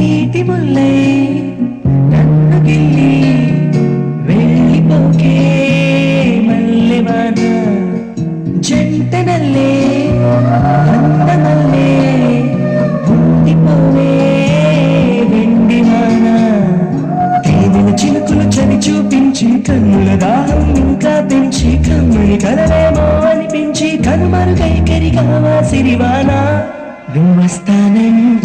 నీటి ముల్లై నన్ను గిల్లి వెళ్ళిపోకే మల్లెవాన జంట నల్లే అందమల్లే ఉండిపోవే వెండివాన తేనెల చినుకులు చని చూపించి కన్నుల దాహం ఇంకా పెంచి కమ్మని కలవేమో అనిపించి కనుమరుగై కరిగావా సిరివాన నువ్వస్తానంటే